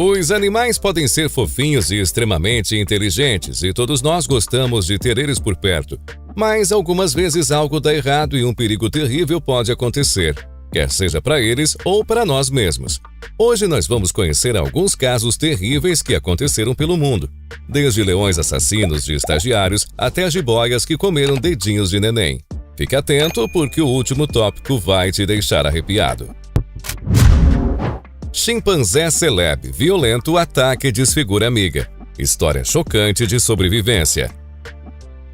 Os animais podem ser fofinhos e extremamente inteligentes, e todos nós gostamos de ter eles por perto. Mas algumas vezes algo dá errado e um perigo terrível pode acontecer, quer seja para eles ou para nós mesmos. Hoje nós vamos conhecer alguns casos terríveis que aconteceram pelo mundo, desde leões assassinos de estagiários até jiboias que comeram dedinhos de neném. Fique atento porque o último tópico vai te deixar arrepiado. Chimpanzé celeb, violento ataque desfigura amiga. História chocante de sobrevivência.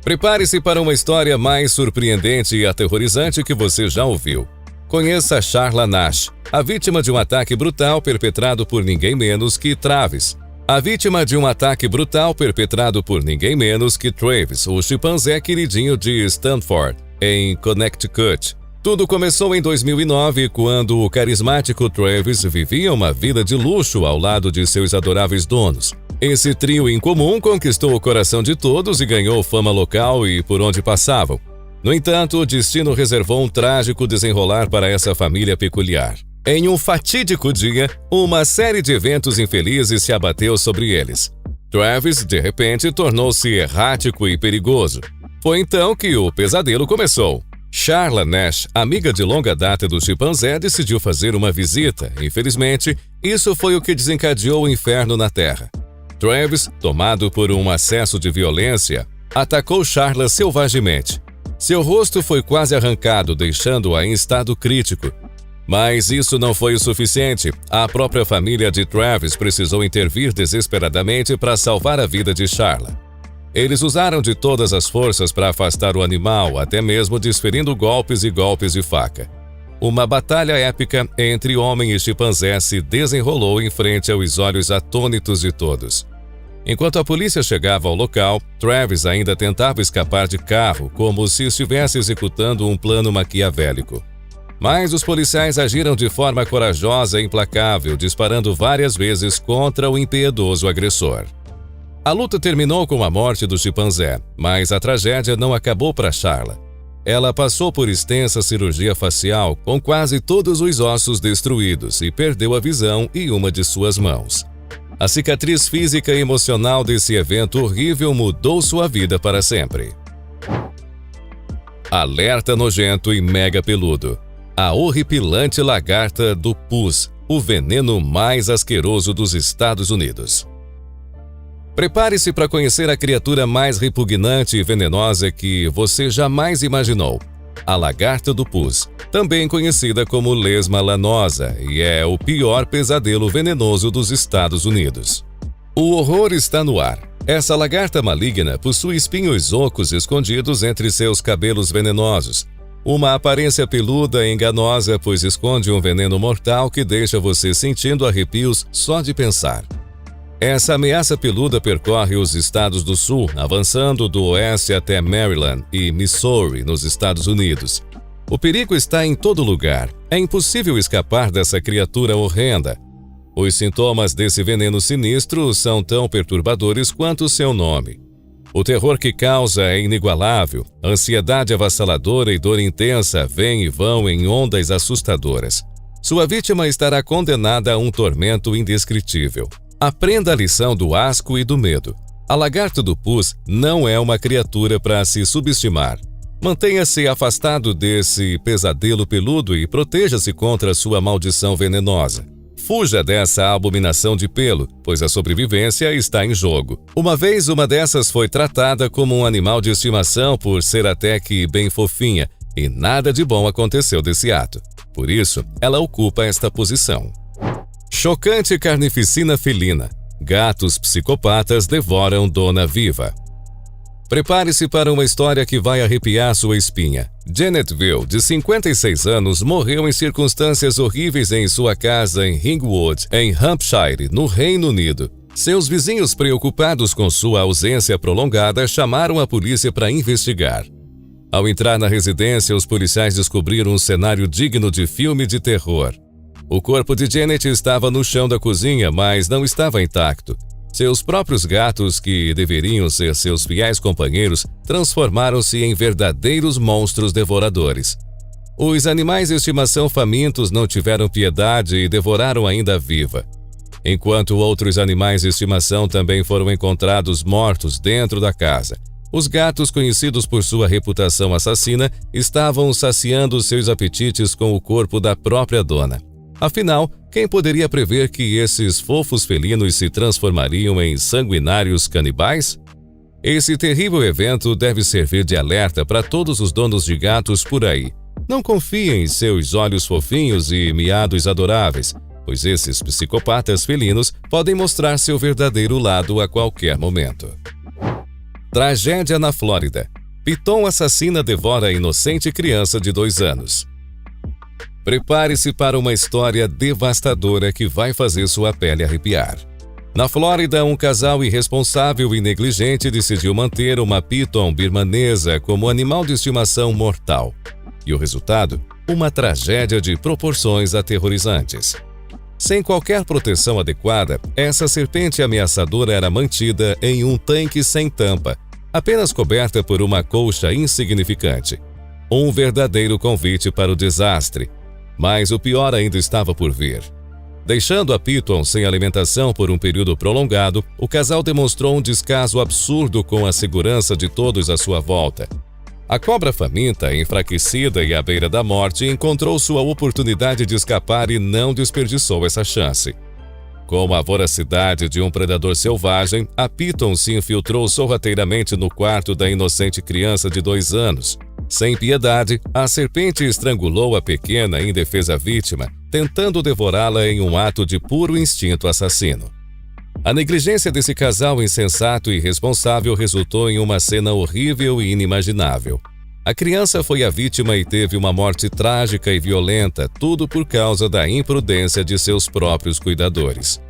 Prepare-se para uma história mais surpreendente e aterrorizante que você já ouviu. Conheça Charla Nash, a vítima de um ataque brutal perpetrado por ninguém menos que Travis. A vítima de um ataque brutal perpetrado por ninguém menos que Travis, o chimpanzé queridinho de Stanford, em Connecticut. Tudo começou em 2009, quando o carismático Travis vivia uma vida de luxo ao lado de seus adoráveis donos. Esse trio incomum conquistou o coração de todos e ganhou fama local e por onde passavam. No entanto, o destino reservou um trágico desenrolar para essa família peculiar. Em um fatídico dia, uma série de eventos infelizes se abateu sobre eles. Travis, de repente, tornou-se errático e perigoso. Foi então que o pesadelo começou. Charla Nash, amiga de longa data do chimpanzé, decidiu fazer uma visita. Infelizmente, isso foi o que desencadeou o inferno na Terra. Travis, tomado por um acesso de violência, atacou Charla selvagemente. Seu rosto foi quase arrancado, deixando-a em estado crítico. Mas isso não foi o suficiente. A própria família de Travis precisou intervir desesperadamente para salvar a vida de Charla. Eles usaram de todas as forças para afastar o animal, até mesmo desferindo golpes e golpes de faca. Uma batalha épica entre homem e chimpanzé se desenrolou em frente aos olhos atônitos de todos. Enquanto a polícia chegava ao local, Travis ainda tentava escapar de carro, como se estivesse executando um plano maquiavélico. Mas os policiais agiram de forma corajosa e implacável, disparando várias vezes contra o impiedoso agressor. A luta terminou com a morte do chimpanzé, mas a tragédia não acabou para Charla. Ela passou por extensa cirurgia facial, com quase todos os ossos destruídos, e perdeu a visão e uma de suas mãos. A cicatriz física e emocional desse evento horrível mudou sua vida para sempre. Alerta nojento e mega peludo. A horripilante lagarta do pus, o veneno mais asqueroso dos Estados Unidos. Prepare-se para conhecer a criatura mais repugnante e venenosa que você jamais imaginou. A lagarta do pus, também conhecida como lesma lanosa, e é o pior pesadelo venenoso dos Estados Unidos. O horror está no ar. Essa lagarta maligna possui espinhos ocos escondidos entre seus cabelos venenosos. Uma aparência peluda e enganosa, pois esconde um veneno mortal que deixa você sentindo arrepios só de pensar. Essa ameaça peluda percorre os estados do sul, avançando do oeste até Maryland e Missouri, nos Estados Unidos. O perigo está em todo lugar. É impossível escapar dessa criatura horrenda. Os sintomas desse veneno sinistro são tão perturbadores quanto seu nome. O terror que causa é inigualável. Ansiedade avassaladora e dor intensa vêm e vão em ondas assustadoras. Sua vítima estará condenada a um tormento indescritível. Aprenda a lição do asco e do medo. A lagarta do pus não é uma criatura para se subestimar. Mantenha-se afastado desse pesadelo peludo e proteja-se contra sua maldição venenosa. Fuja dessa abominação de pelo, pois a sobrevivência está em jogo. Uma vez uma dessas foi tratada como um animal de estimação por ser até que bem fofinha, e nada de bom aconteceu desse ato. Por isso, ela ocupa esta posição. Chocante carnificina felina. Gatos psicopatas devoram dona viva. Prepare-se para uma história que vai arrepiar sua espinha. Janet Veal, de 56 anos, morreu em circunstâncias horríveis em sua casa em Ringwood, em Hampshire, no Reino Unido. Seus vizinhos, preocupados com sua ausência prolongada, chamaram a polícia para investigar. Ao entrar na residência, os policiais descobriram um cenário digno de filme de terror. O corpo de Janet estava no chão da cozinha, mas não estava intacto. Seus próprios gatos, que deveriam ser seus fiéis companheiros, transformaram-se em verdadeiros monstros devoradores. Os animais de estimação famintos não tiveram piedade e devoraram ainda viva. Enquanto outros animais de estimação também foram encontrados mortos dentro da casa, os gatos, conhecidos por sua reputação assassina, estavam saciando seus apetites com o corpo da própria dona. Afinal, quem poderia prever que esses fofos felinos se transformariam em sanguinários canibais? Esse terrível evento deve servir de alerta para todos os donos de gatos por aí. Não confiem em seus olhos fofinhos e miados adoráveis, pois esses psicopatas felinos podem mostrar seu verdadeiro lado a qualquer momento. Tragédia na Flórida. Piton assassina devora a inocente criança de 2 anos. Prepare-se para uma história devastadora que vai fazer sua pele arrepiar. Na Flórida, um casal irresponsável e negligente decidiu manter uma piton birmanesa como animal de estimação mortal. E o resultado? Uma tragédia de proporções aterrorizantes. Sem qualquer proteção adequada, essa serpente ameaçadora era mantida em um tanque sem tampa, apenas coberta por uma colcha insignificante. Um verdadeiro convite para o desastre. Mas o pior ainda estava por vir. Deixando a piton sem alimentação por um período prolongado, o casal demonstrou um descaso absurdo com a segurança de todos à sua volta. A cobra faminta, enfraquecida e à beira da morte, encontrou sua oportunidade de escapar e não desperdiçou essa chance. Com a voracidade de um predador selvagem, a piton se infiltrou sorrateiramente no quarto da inocente criança de 2 anos. Sem piedade, a serpente estrangulou a pequena e indefesa vítima, tentando devorá-la em um ato de puro instinto assassino. A negligência desse casal insensato e irresponsável resultou em uma cena horrível e inimaginável. A criança foi a vítima e teve uma morte trágica e violenta, tudo por causa da imprudência de seus próprios cuidadores.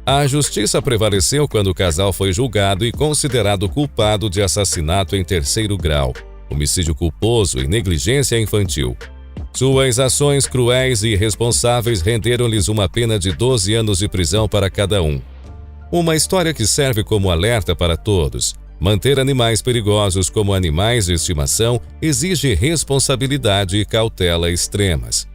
A justiça prevaleceu quando o casal foi julgado e considerado culpado de assassinato em 3º grau, homicídio culposo e negligência infantil. Suas ações cruéis e irresponsáveis renderam-lhes uma pena de 12 anos de prisão para cada um. Uma história que serve como alerta para todos. Manter animais perigosos como animais de estimação exige responsabilidade e cautela extremas.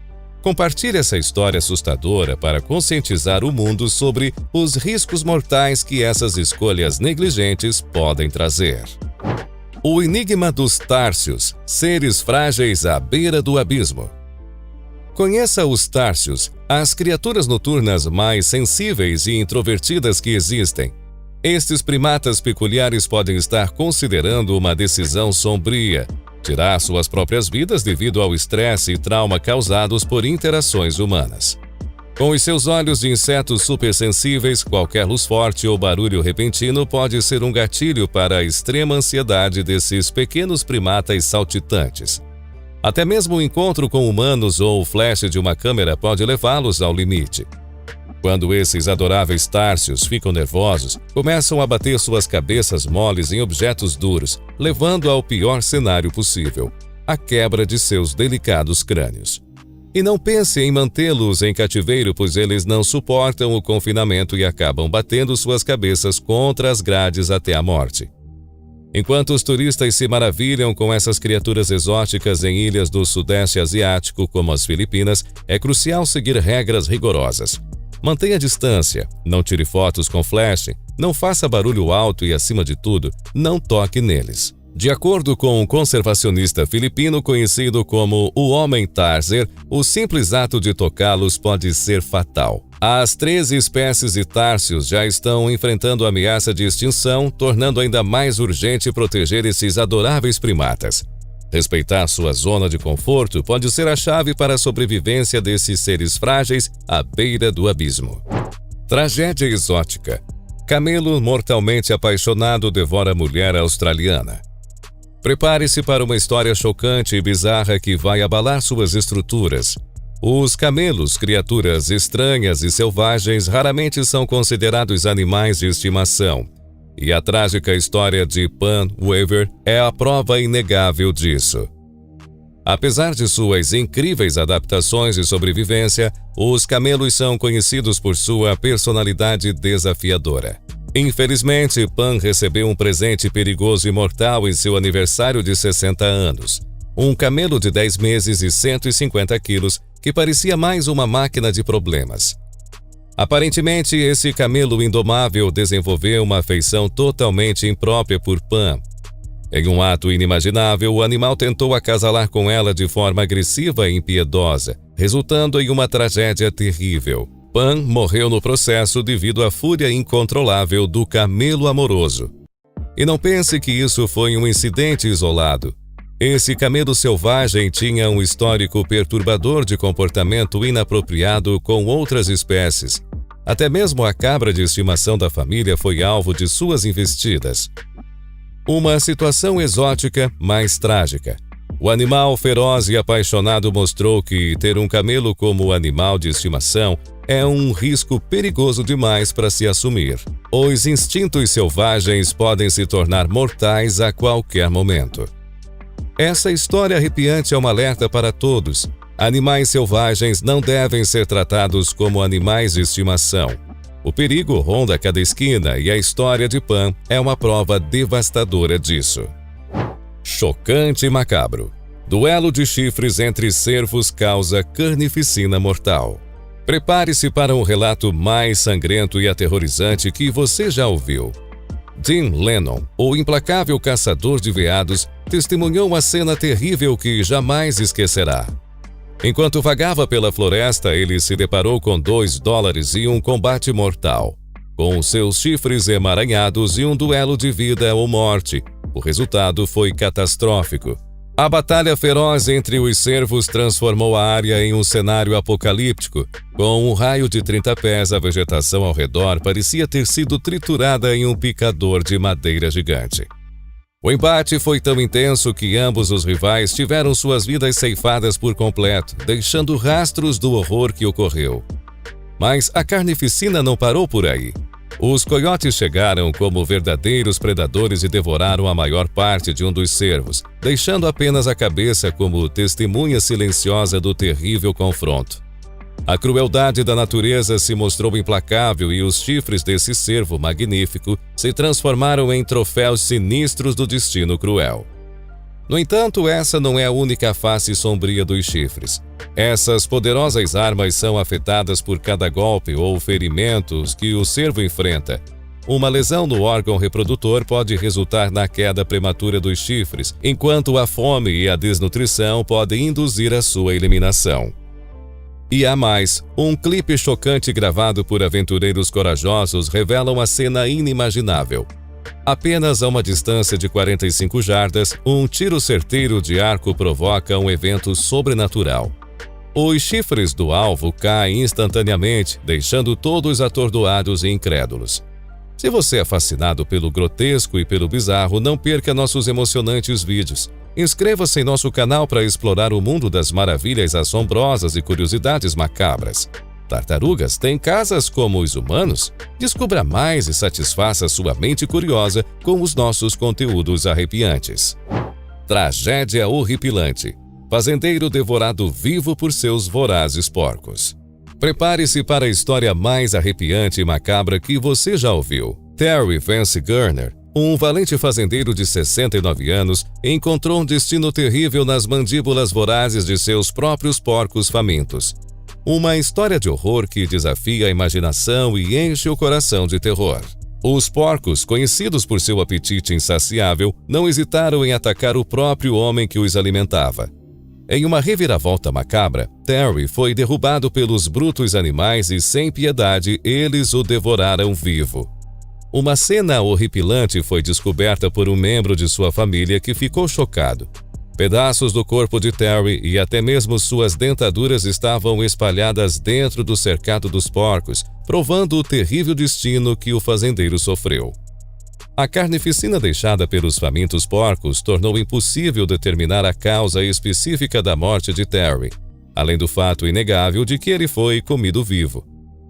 Compartilhe essa história assustadora para conscientizar o mundo sobre os riscos mortais que essas escolhas negligentes podem trazer. O enigma dos Társios, seres frágeis à beira do abismo. Conheça os Társios, as criaturas noturnas mais sensíveis e introvertidas que existem. Estes primatas peculiares podem estar considerando uma decisão sombria, tirar suas próprias vidas devido ao estresse e trauma causados por interações humanas. Com os seus olhos de insetos supersensíveis, qualquer luz forte ou barulho repentino pode ser um gatilho para a extrema ansiedade desses pequenos primatas saltitantes. Até mesmo o encontro com humanos ou o flash de uma câmera pode levá-los ao limite. Quando esses adoráveis társios ficam nervosos, começam a bater suas cabeças moles em objetos duros, levando ao pior cenário possível, a quebra de seus delicados crânios. E não pense em mantê-los em cativeiro, pois eles não suportam o confinamento e acabam batendo suas cabeças contra as grades até a morte. Enquanto os turistas se maravilham com essas criaturas exóticas em ilhas do Sudeste Asiático, como as Filipinas, é crucial seguir regras rigorosas. Mantenha distância, não tire fotos com flash, não faça barulho alto e, acima de tudo, não toque neles. De acordo com um conservacionista filipino conhecido como o Homem Tarser, o simples ato de tocá-los pode ser fatal. As 13 espécies de társios já estão enfrentando ameaça de extinção, tornando ainda mais urgente proteger esses adoráveis primatas. Respeitar sua zona de conforto pode ser a chave para a sobrevivência desses seres frágeis à beira do abismo. Tragédia exótica. Camelo mortalmente apaixonado devora mulher australiana. Prepare-se para uma história chocante e bizarra que vai abalar suas estruturas. Os camelos, criaturas estranhas e selvagens, raramente são considerados animais de estimação. E a trágica história de Pan Weaver é a prova inegável disso. Apesar de suas incríveis adaptações e sobrevivência, os camelos são conhecidos por sua personalidade desafiadora. Infelizmente, Pan recebeu um presente perigoso e mortal em seu aniversário de 60 anos. Um camelo de 10 meses e 150 quilos que parecia mais uma máquina de problemas. Aparentemente, esse camelo indomável desenvolveu uma afeição totalmente imprópria por Pan. Em um ato inimaginável, o animal tentou acasalar com ela de forma agressiva e impiedosa, resultando em uma tragédia terrível. Pan morreu no processo devido à fúria incontrolável do camelo amoroso. E não pense que isso foi um incidente isolado. Esse camelo selvagem tinha um histórico perturbador de comportamento inapropriado com outras espécies. Até mesmo a cabra de estimação da família foi alvo de suas investidas. Uma situação exótica, mas trágica. O animal feroz e apaixonado mostrou que ter um camelo como animal de estimação é um risco perigoso demais para se assumir. Os instintos selvagens podem se tornar mortais a qualquer momento. Essa história arrepiante é um alerta para todos. Animais selvagens não devem ser tratados como animais de estimação. O perigo ronda cada esquina e a história de Pan é uma prova devastadora disso. Chocante e macabro. Duelo de chifres entre cervos causa carnificina mortal. Prepare-se para um relato mais sangrento e aterrorizante que você já ouviu. Dean Lennon, o implacável caçador de veados, testemunhou uma cena terrível que jamais esquecerá. Enquanto vagava pela floresta, ele se deparou com $2 e um combate mortal. Com seus chifres emaranhados e um duelo de vida ou morte, o resultado foi catastrófico. A batalha feroz entre os cervos transformou a área em um cenário apocalíptico. Com um raio de 30 pés, a vegetação ao redor parecia ter sido triturada em um picador de madeira gigante. O embate foi tão intenso que ambos os rivais tiveram suas vidas ceifadas por completo, deixando rastros do horror que ocorreu. Mas a carnificina não parou por aí. Os coiotes chegaram como verdadeiros predadores e devoraram a maior parte de um dos cervos, deixando apenas a cabeça como testemunha silenciosa do terrível confronto. A crueldade da natureza se mostrou implacável e os chifres desse cervo magnífico se transformaram em troféus sinistros do destino cruel. No entanto, essa não é a única face sombria dos chifres. Essas poderosas armas são afetadas por cada golpe ou ferimentos que o cervo enfrenta. Uma lesão no órgão reprodutor pode resultar na queda prematura dos chifres, enquanto a fome e a desnutrição podem induzir a sua eliminação. E há mais, um clipe chocante gravado por aventureiros corajosos revela uma cena inimaginável. Apenas a uma distância de 45 jardas, um tiro certeiro de arco provoca um evento sobrenatural. Os chifres do alvo caem instantaneamente, deixando todos atordoados e incrédulos. Se você é fascinado pelo grotesco e pelo bizarro, não perca nossos emocionantes vídeos. Inscreva-se em nosso canal para explorar o mundo das maravilhas assombrosas e curiosidades macabras. Tartarugas têm casas como os humanos? Descubra mais e satisfaça sua mente curiosa com os nossos conteúdos arrepiantes. Tragédia horripilante. Fazendeiro devorado vivo por seus vorazes porcos. Prepare-se para a história mais arrepiante e macabra que você já ouviu. Terry Vance Garner, um valente fazendeiro de 69 anos, encontrou um destino terrível nas mandíbulas vorazes de seus próprios porcos famintos. Uma história de horror que desafia a imaginação e enche o coração de terror. Os porcos, conhecidos por seu apetite insaciável, não hesitaram em atacar o próprio homem que os alimentava. Em uma reviravolta macabra, Terry foi derrubado pelos brutos animais e, sem piedade, eles o devoraram vivo. Uma cena horripilante foi descoberta por um membro de sua família que ficou chocado. Pedaços do corpo de Terry e até mesmo suas dentaduras estavam espalhadas dentro do cercado dos porcos, provando o terrível destino que o fazendeiro sofreu. A carnificina deixada pelos famintos porcos tornou impossível determinar a causa específica da morte de Terry, além do fato inegável de que ele foi comido vivo.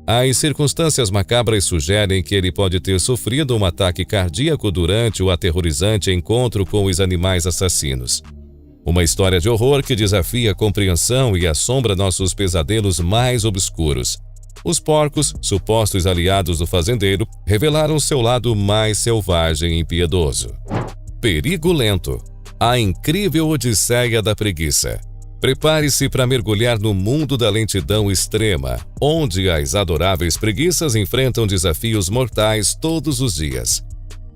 As circunstâncias macabras sugerem que ele pode ter sofrido um ataque cardíaco durante o aterrorizante encontro com os animais assassinos. Uma história de horror que desafia a compreensão e assombra nossos pesadelos mais obscuros. Os porcos, supostos aliados do fazendeiro, revelaram seu lado mais selvagem e impiedoso. Perigo lento. A incrível odisseia da preguiça. Prepare-se para mergulhar no mundo da lentidão extrema, onde as adoráveis preguiças enfrentam desafios mortais todos os dias.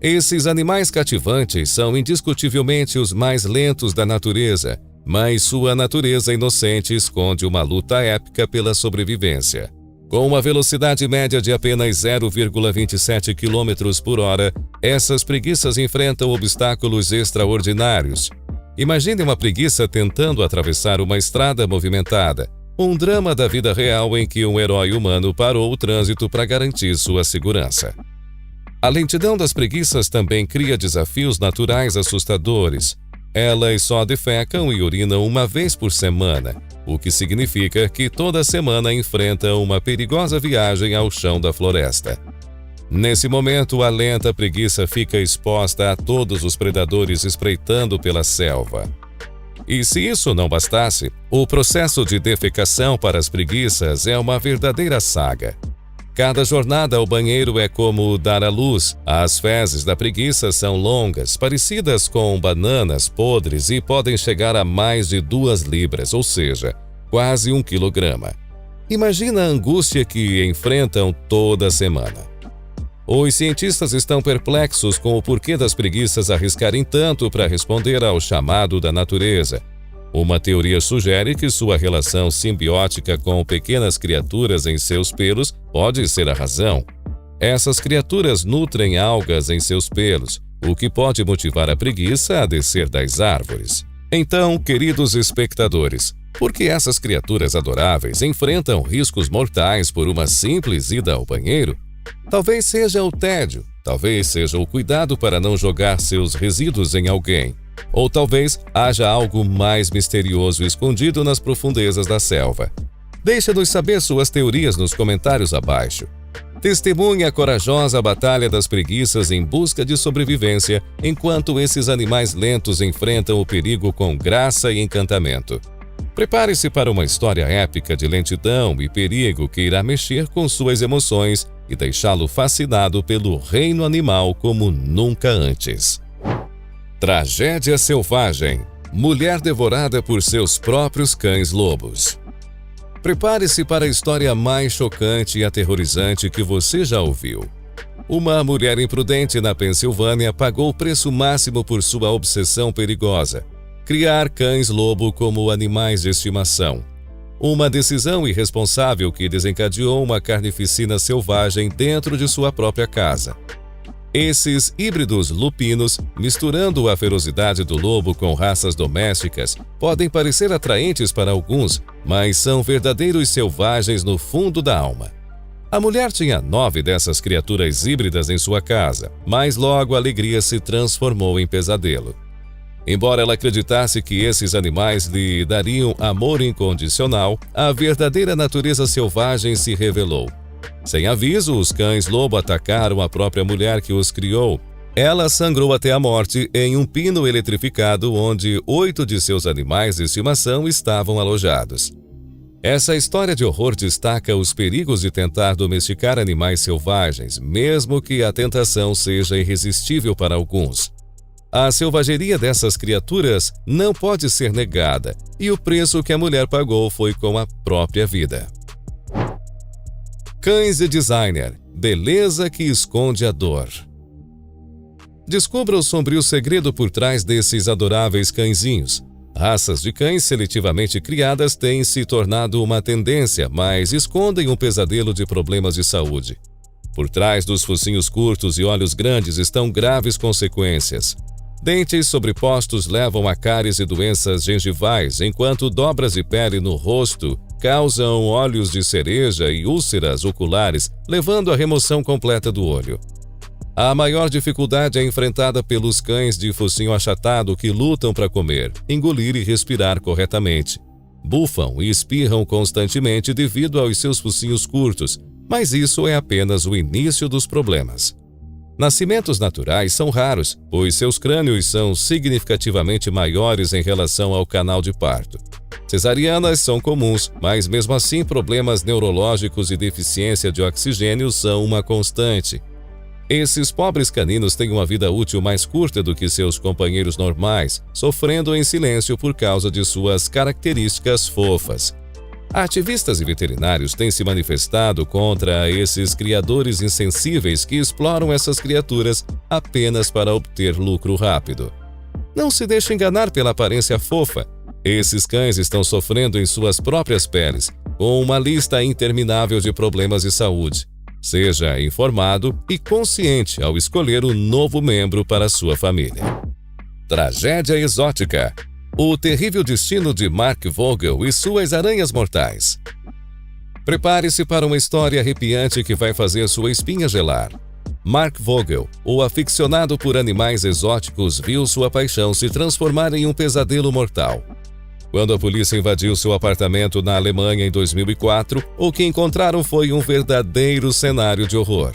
Esses animais cativantes são indiscutivelmente os mais lentos da natureza, mas sua natureza inocente esconde uma luta épica pela sobrevivência. Com uma velocidade média de apenas 0,27 km por hora, essas preguiças enfrentam obstáculos extraordinários. Imagine uma preguiça tentando atravessar uma estrada movimentada, um drama da vida real em que um herói humano parou o trânsito para garantir sua segurança. A lentidão das preguiças também cria desafios naturais assustadores. Elas só defecam e urinam uma vez por semana, o que significa que toda semana enfrentam uma perigosa viagem ao chão da floresta. Nesse momento, a lenta preguiça fica exposta a todos os predadores espreitando pela selva. E se isso não bastasse, o processo de defecação para as preguiças é uma verdadeira saga. Cada jornada ao banheiro é como dar à luz. As fezes da preguiça são longas, parecidas com bananas podres e podem chegar a mais de 2 libras, ou seja, quase 1 quilograma. Imagina a angústia que enfrentam toda semana. Os cientistas estão perplexos com o porquê das preguiças arriscarem tanto para responder ao chamado da natureza. Uma teoria sugere que sua relação simbiótica com pequenas criaturas em seus pelos pode ser a razão. Essas criaturas nutrem algas em seus pelos, o que pode motivar a preguiça a descer das árvores. Então, queridos espectadores, por que essas criaturas adoráveis enfrentam riscos mortais por uma simples ida ao banheiro? Talvez seja o tédio, talvez seja o cuidado para não jogar seus resíduos em alguém, ou talvez haja algo mais misterioso escondido nas profundezas da selva. Deixe-nos saber suas teorias nos comentários abaixo. Testemunhe a corajosa batalha das preguiças em busca de sobrevivência, enquanto esses animais lentos enfrentam o perigo com graça e encantamento. Prepare-se para uma história épica de lentidão e perigo que irá mexer com suas emoções e deixá-lo fascinado pelo reino animal como nunca antes. Tragédia selvagem. Mulher devorada por seus próprios cães-lobos. Prepare-se para a história mais chocante e aterrorizante que você já ouviu. Uma mulher imprudente na Pensilvânia pagou o preço máximo por sua obsessão perigosa: criar cães-lobo como animais de estimação. Uma decisão irresponsável que desencadeou uma carnificina selvagem dentro de sua própria casa. Esses híbridos lupinos, misturando a ferocidade do lobo com raças domésticas, podem parecer atraentes para alguns, mas são verdadeiros selvagens no fundo da alma. A mulher tinha 9 dessas criaturas híbridas em sua casa, mas logo a alegria se transformou em pesadelo. Embora ela acreditasse que esses animais lhe dariam amor incondicional, a verdadeira natureza selvagem se revelou. Sem aviso, os cães-lobo atacaram a própria mulher que os criou. Ela sangrou até a morte em um pino eletrificado onde 8 de seus animais de estimação estavam alojados. Essa história de horror destaca os perigos de tentar domesticar animais selvagens, mesmo que a tentação seja irresistível para alguns. A selvageria dessas criaturas não pode ser negada, e o preço que a mulher pagou foi com a própria vida. Cães de designer, beleza que esconde a dor. Descubra o sombrio segredo por trás desses adoráveis cãezinhos. Raças de cães seletivamente criadas têm se tornado uma tendência, mas escondem um pesadelo de problemas de saúde. Por trás dos focinhos curtos e olhos grandes estão graves consequências. Dentes sobrepostos levam a cáries e doenças gengivais, enquanto dobras de pele no rosto causam olhos de cereja e úlceras oculares, levando à remoção completa do olho. A maior dificuldade é enfrentada pelos cães de focinho achatado que lutam para comer, engolir e respirar corretamente. Bufam e espirram constantemente devido aos seus focinhos curtos, mas isso é apenas o início dos problemas. Nascimentos naturais são raros, pois seus crânios são significativamente maiores em relação ao canal de parto. Cesarianas são comuns, mas mesmo assim problemas neurológicos e deficiência de oxigênio são uma constante. Esses pobres caninos têm uma vida útil mais curta do que seus companheiros normais, sofrendo em silêncio por causa de suas características fofas. Ativistas e veterinários têm se manifestado contra esses criadores insensíveis que exploram essas criaturas apenas para obter lucro rápido. Não se deixe enganar pela aparência fofa. Esses cães estão sofrendo em suas próprias peles, com uma lista interminável de problemas de saúde. Seja informado e consciente ao escolher um novo membro para sua família. Tragédia exótica. O terrível destino de Mark Vogel e suas aranhas mortais. Prepare-se para uma história arrepiante que vai fazer sua espinha gelar. Mark Vogel, o aficionado por animais exóticos, viu sua paixão se transformar em um pesadelo mortal. Quando a polícia invadiu seu apartamento na Alemanha em 2004, o que encontraram foi um verdadeiro cenário de horror.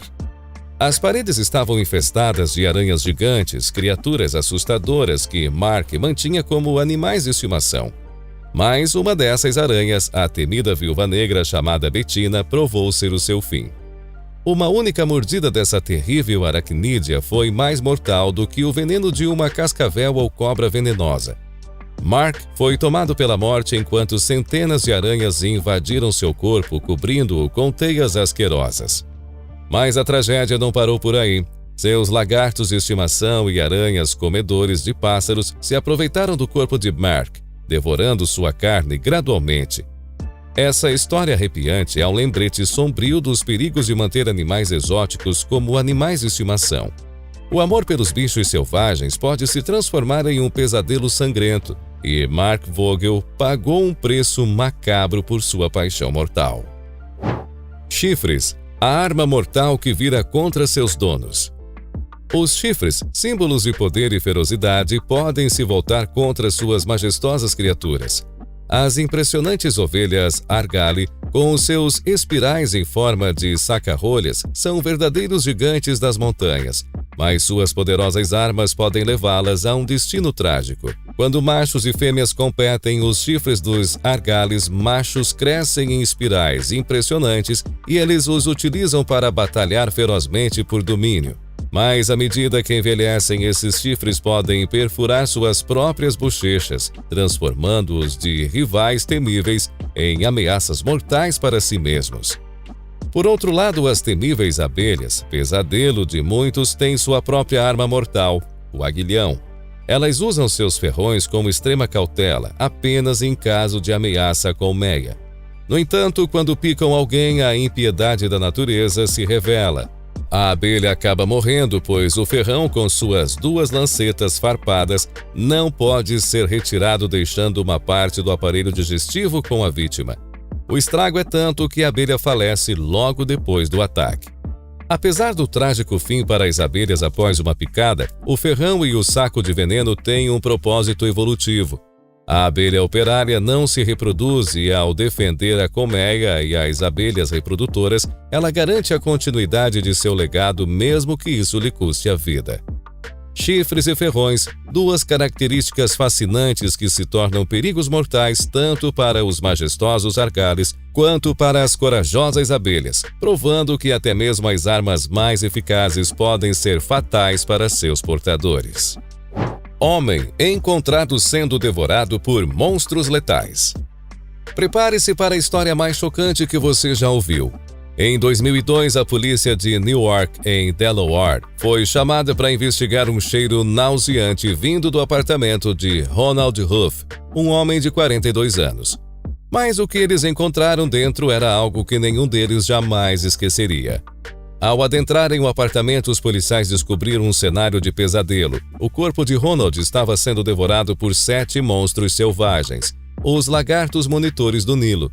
As paredes estavam infestadas de aranhas gigantes, criaturas assustadoras que Mark mantinha como animais de estimação. Mas uma dessas aranhas, a temida viúva negra chamada Bettina, provou ser o seu fim. Uma única mordida dessa terrível aracnídea foi mais mortal do que o veneno de uma cascavel ou cobra venenosa. Mark foi tomado pela morte enquanto centenas de aranhas invadiram seu corpo, cobrindo-o com teias asquerosas. Mas a tragédia não parou por aí. Seus lagartos de estimação e aranhas comedores de pássaros se aproveitaram do corpo de Mark, devorando sua carne gradualmente. Essa história arrepiante é um lembrete sombrio dos perigos de manter animais exóticos como animais de estimação. O amor pelos bichos selvagens pode se transformar em um pesadelo sangrento, e Mark Vogel pagou um preço macabro por sua paixão mortal. Chifres, a arma mortal que vira contra seus donos. Os chifres, símbolos de poder e ferocidade, podem se voltar contra suas majestosas criaturas. As impressionantes ovelhas Argali, com os seus espirais em forma de saca-rolhas, são verdadeiros gigantes das montanhas, mas suas poderosas armas podem levá-las a um destino trágico. Quando machos e fêmeas competem, os chifres dos Argalis machos crescem em espirais impressionantes e eles os utilizam para batalhar ferozmente por domínio. Mas à medida que envelhecem, esses chifres podem perfurar suas próprias bochechas, transformando-os de rivais temíveis em ameaças mortais para si mesmos. Por outro lado, as temíveis abelhas, pesadelo de muitos, têm sua própria arma mortal, o aguilhão. Elas usam seus ferrões com extrema cautela, apenas em caso de ameaça colmeia. No entanto, quando picam alguém, a impiedade da natureza se revela. A abelha acaba morrendo, pois o ferrão, com suas 2 lancetas farpadas, não pode ser retirado, deixando uma parte do aparelho digestivo com a vítima. O estrago é tanto que a abelha falece logo depois do ataque. Apesar do trágico fim para as abelhas após uma picada, o ferrão e o saco de veneno têm um propósito evolutivo. A abelha operária não se reproduz e, ao defender a colmeia e as abelhas reprodutoras, ela garante a continuidade de seu legado, mesmo que isso lhe custe a vida. Chifres e ferrões, 2 características fascinantes que se tornam perigos mortais tanto para os majestosos argalis quanto para as corajosas abelhas, provando que até mesmo as armas mais eficazes podem ser fatais para seus portadores. Homem encontrado sendo devorado por monstros letais. Prepare-se para a história mais chocante que você já ouviu. Em 2002, a polícia de Newark, em Delaware, foi chamada para investigar um cheiro nauseante vindo do apartamento de Ronald Huff, um homem de 42 anos. Mas o que eles encontraram dentro era algo que nenhum deles jamais esqueceria. Ao adentrarem o apartamento, os policiais descobriram um cenário de pesadelo. O corpo de Ronald estava sendo devorado por 7 monstros selvagens, os lagartos monitores do Nilo.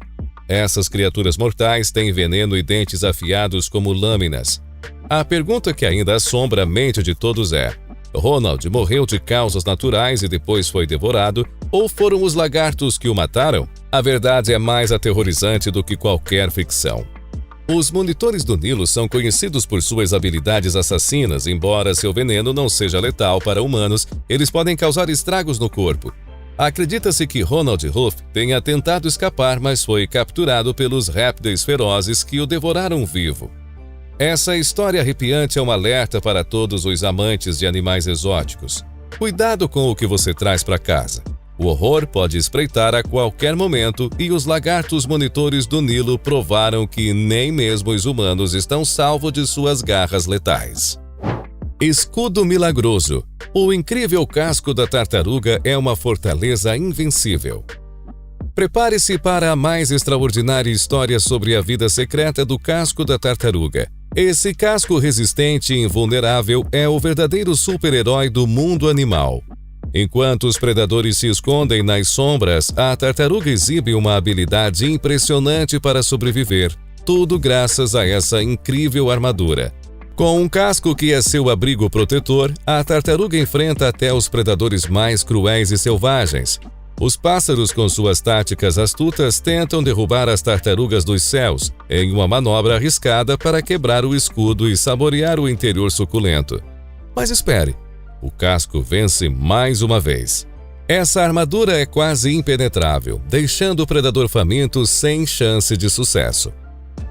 Essas criaturas mortais têm veneno e dentes afiados como lâminas. A pergunta que ainda assombra a mente de todos é: Ronald morreu de causas naturais e depois foi devorado, ou foram os lagartos que o mataram? A verdade é mais aterrorizante do que qualquer ficção. Os monitores do Nilo são conhecidos por suas habilidades assassinas. Embora seu veneno não seja letal para humanos, eles podem causar estragos no corpo. Acredita-se que Ronald Huff tenha tentado escapar, mas foi capturado pelos répteis ferozes que o devoraram vivo. Essa história arrepiante é um alerta para todos os amantes de animais exóticos. Cuidado com o que você traz para casa. O horror pode espreitar a qualquer momento e os lagartos monitores do Nilo provaram que nem mesmo os humanos estão salvos de suas garras letais. Escudo milagroso. O incrível casco da tartaruga é uma fortaleza invencível. Prepare-se para a mais extraordinária história sobre a vida secreta do casco da tartaruga. Esse casco resistente e invulnerável é o verdadeiro super-herói do mundo animal. Enquanto os predadores se escondem nas sombras, a tartaruga exibe uma habilidade impressionante para sobreviver, tudo graças a essa incrível armadura. Com um casco que é seu abrigo protetor, a tartaruga enfrenta até os predadores mais cruéis e selvagens. Os pássaros, com suas táticas astutas, tentam derrubar as tartarugas dos céus, em uma manobra arriscada para quebrar o escudo e saborear o interior suculento. Mas espere, o casco vence mais uma vez. Essa armadura é quase impenetrável, deixando o predador faminto sem chance de sucesso.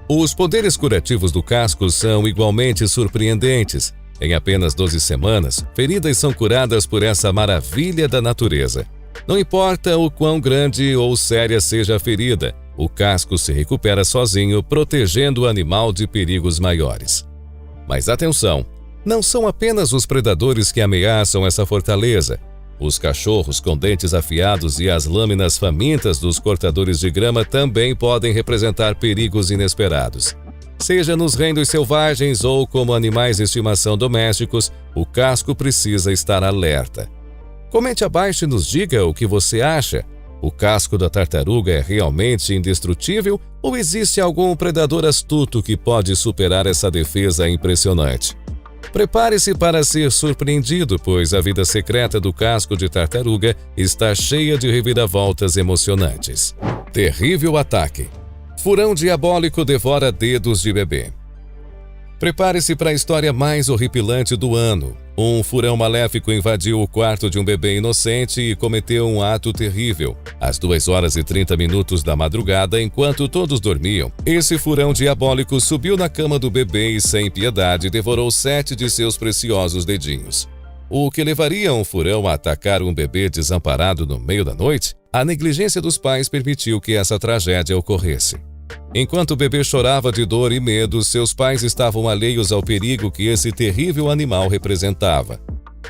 Os poderes curativos do casco são igualmente surpreendentes. Em apenas 12 semanas, feridas são curadas por essa maravilha da natureza. Não importa o quão grande ou séria seja a ferida, o casco se recupera sozinho, protegendo o animal de perigos maiores. Mas atenção, não são apenas os predadores que ameaçam essa fortaleza. Os cachorros com dentes afiados e as lâminas famintas dos cortadores de grama também podem representar perigos inesperados. Seja nos reinos selvagens ou como animais de estimação domésticos, o casco precisa estar alerta. Comente abaixo e nos diga o que você acha. O casco da tartaruga é realmente indestrutível ou existe algum predador astuto que pode superar essa defesa impressionante? Prepare-se para ser surpreendido, pois a vida secreta do casco de tartaruga está cheia de reviravoltas emocionantes. Terrível ataque. Furão diabólico devora dedos de bebê. Prepare-se para a história mais horripilante do ano. Um furão maléfico invadiu o quarto de um bebê inocente e cometeu um ato terrível. Às 2h30 da madrugada, enquanto todos dormiam, esse furão diabólico subiu na cama do bebê e, sem piedade, devorou 7 de seus preciosos dedinhos. O que levaria um furão a atacar um bebê desamparado no meio da noite? A negligência dos pais permitiu que essa tragédia ocorresse. Enquanto o bebê chorava de dor e medo, seus pais estavam alheios ao perigo que esse terrível animal representava.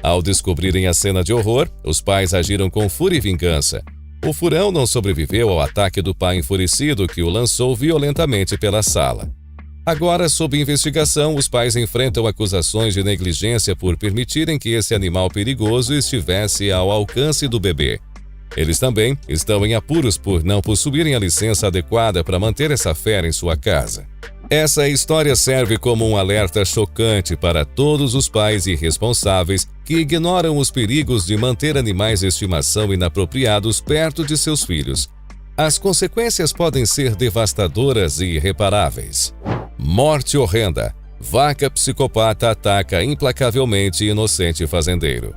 Ao descobrirem a cena de horror, os pais agiram com fúria e vingança. O furão não sobreviveu ao ataque do pai enfurecido, que o lançou violentamente pela sala. Agora, sob investigação, os pais enfrentam acusações de negligência por permitirem que esse animal perigoso estivesse ao alcance do bebê. Eles também estão em apuros por não possuírem a licença adequada para manter essa fera em sua casa. Essa história serve como um alerta chocante para todos os pais irresponsáveis que ignoram os perigos de manter animais de estimação inapropriados perto de seus filhos. As consequências podem ser devastadoras e irreparáveis. Morte horrenda. Vaca psicopata ataca implacavelmente inocente fazendeiro.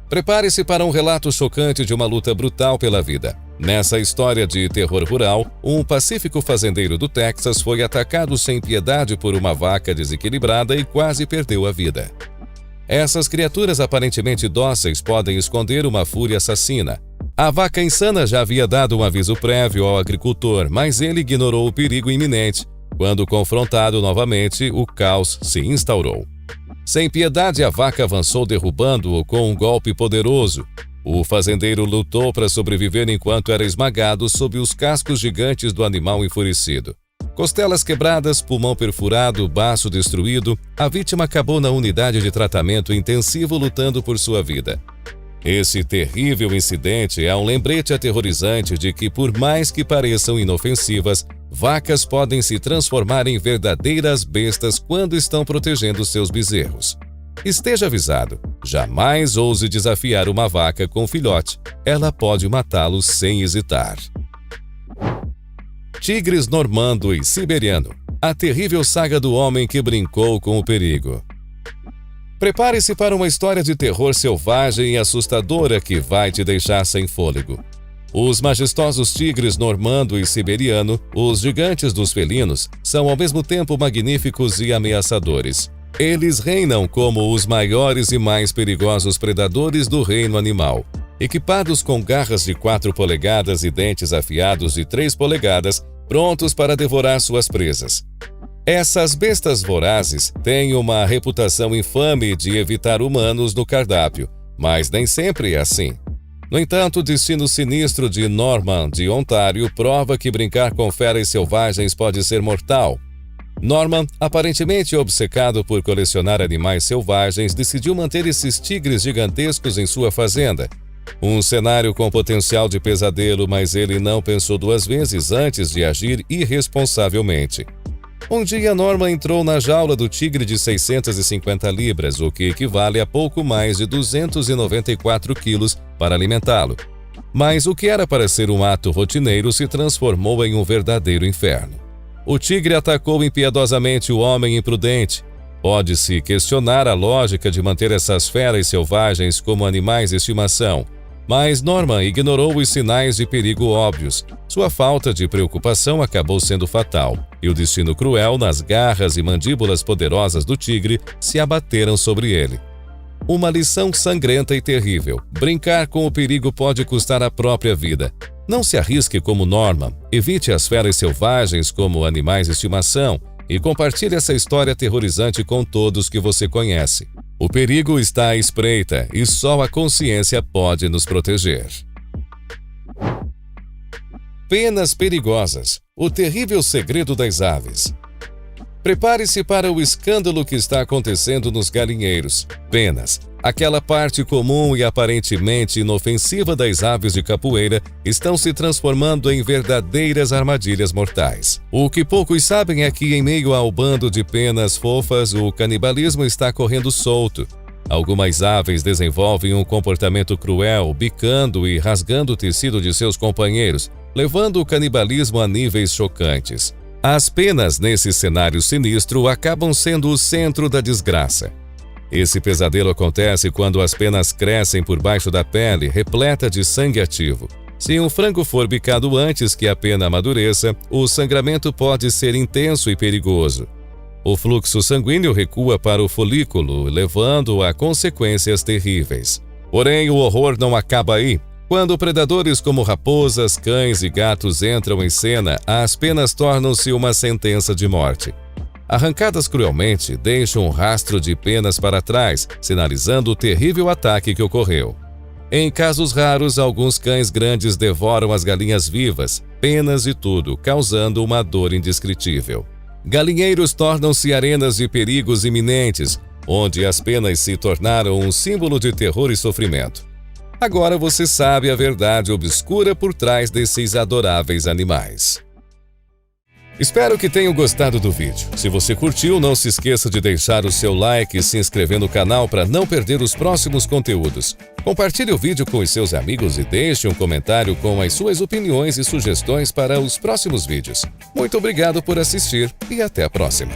Prepare-se para um relato chocante de uma luta brutal pela vida. Nessa história de terror rural, um pacífico fazendeiro do Texas foi atacado sem piedade por uma vaca desequilibrada e quase perdeu a vida. Essas criaturas aparentemente dóceis podem esconder uma fúria assassina. A vaca insana já havia dado um aviso prévio ao agricultor, mas ele ignorou o perigo iminente. Quando confrontado novamente, o caos se instaurou. Sem piedade, a vaca avançou derrubando-o com um golpe poderoso. O fazendeiro lutou para sobreviver enquanto era esmagado sob os cascos gigantes do animal enfurecido. Costelas quebradas, pulmão perfurado, baço destruído, a vítima acabou na unidade de tratamento intensivo lutando por sua vida. Esse terrível incidente é um lembrete aterrorizante de que, por mais que pareçam inofensivas, vacas podem se transformar em verdadeiras bestas quando estão protegendo seus bezerros. Esteja avisado, jamais ouse desafiar uma vaca com filhote, ela pode matá-lo sem hesitar. Tigres normando e siberiano, a terrível saga do homem que brincou com o perigo. Prepare-se para uma história de terror selvagem e assustadora que vai te deixar sem fôlego. Os majestosos tigres normando e siberiano, os gigantes dos felinos, são ao mesmo tempo magníficos e ameaçadores. Eles reinam como os maiores e mais perigosos predadores do reino animal. Equipados com garras de 4 polegadas e dentes afiados de 3 polegadas, prontos para devorar suas presas. Essas bestas vorazes têm uma reputação infame de evitar humanos no cardápio, mas nem sempre é assim. No entanto, o destino sinistro de Norman de Ontário prova que brincar com feras selvagens pode ser mortal. Norman, aparentemente obcecado por colecionar animais selvagens, decidiu manter esses tigres gigantescos em sua fazenda. Um cenário com potencial de pesadelo, mas ele não pensou 2 vezes antes de agir irresponsavelmente. Um dia, Norman entrou na jaula do tigre de 650 libras, o que equivale a pouco mais de 294 quilos, para alimentá-lo. Mas o que era para ser um ato rotineiro se transformou em um verdadeiro inferno. O tigre atacou impiedosamente o homem imprudente. Pode-se questionar a lógica de manter essas feras selvagens como animais de estimação, mas Norman ignorou os sinais de perigo óbvios. Sua falta de preocupação acabou sendo fatal, e o destino cruel nas garras e mandíbulas poderosas do tigre se abateram sobre ele. Uma lição sangrenta e terrível. Brincar com o perigo pode custar a própria vida. Não se arrisque como Norman, evite as feras selvagens como animais de estimação e compartilhe essa história aterrorizante com todos que você conhece. O perigo está à espreita e só a consciência pode nos proteger. Penas perigosas. O terrível segredo das aves. Prepare-se para o escândalo que está acontecendo nos galinheiros. Penas, aquela parte comum e aparentemente inofensiva das aves de capoeira, estão se transformando em verdadeiras armadilhas mortais. O que poucos sabem é que, em meio ao bando de penas fofas, o canibalismo está correndo solto. Algumas aves desenvolvem um comportamento cruel, bicando e rasgando o tecido de seus companheiros, levando o canibalismo a níveis chocantes. As penas nesse cenário sinistro acabam sendo o centro da desgraça. Esse pesadelo acontece quando as penas crescem por baixo da pele, repleta de sangue ativo. Se um frango for bicado antes que a pena amadureça, o sangramento pode ser intenso e perigoso. O fluxo sanguíneo recua para o folículo, levando a consequências terríveis. Porém, o horror não acaba aí. Quando predadores como raposas, cães e gatos entram em cena, as penas tornam-se uma sentença de morte. Arrancadas cruelmente, deixam um rastro de penas para trás, sinalizando o terrível ataque que ocorreu. Em casos raros, alguns cães grandes devoram as galinhas vivas, penas e tudo, causando uma dor indescritível. Galinheiros tornam-se arenas de perigos iminentes, onde as penas se tornaram um símbolo de terror e sofrimento. Agora você sabe a verdade obscura por trás desses adoráveis animais. Espero que tenham gostado do vídeo. Se você curtiu, não se esqueça de deixar o seu like e se inscrever no canal para não perder os próximos conteúdos. Compartilhe o vídeo com os seus amigos e deixe um comentário com as suas opiniões e sugestões para os próximos vídeos. Muito obrigado por assistir e até a próxima.